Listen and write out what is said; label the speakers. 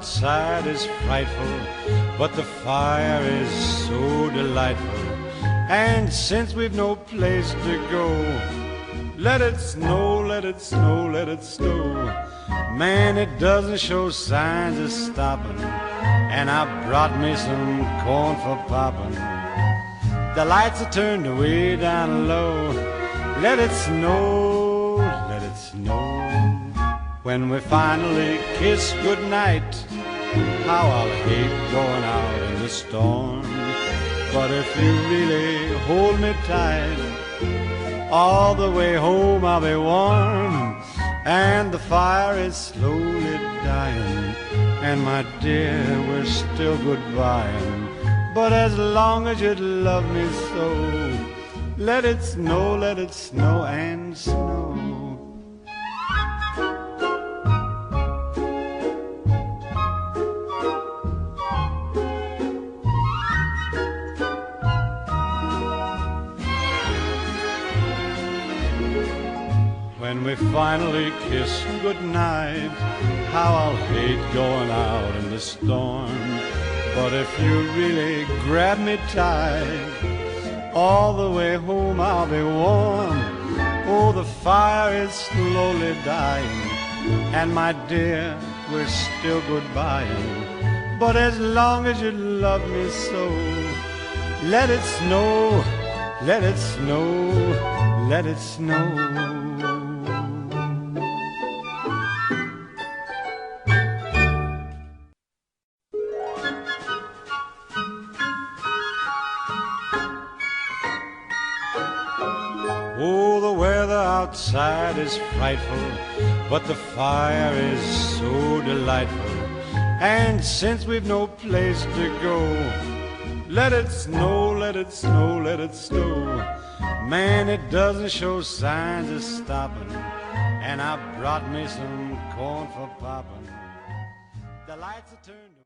Speaker 1: outside is frightful, but the fire is so delightful. And since we've no place to go, let it snow, let it snow, let it snow. Man, it doesn't show signs of stopping, and I brought me some corn for popping. The lights are turned way down low. Let it snow, let it snow. When we finally kiss goodnight, how I'll hate going out in the storm. But if you really hold me tight, all the way home I'll be warm. And the fire is slowly dying, and my dear, we're still goodbying. But as long as you love me so, let it snow and snow. When we finally kiss goodnight, how I'll hate going out in the storm. But if you really grab me tight, all the way home I'll be warm. Oh, the fire is slowly dying, and my dear, we're still goodbying. But as long as you love me so, let it snow, let it snow, let it snow. Oh, the weather outside is frightful, but the fire is so delightful. And since we've no place to go, let it snow, let it snow, let it snow. Man, it doesn't show signs of stopping, and I brought me some corn for popping. The lights are turned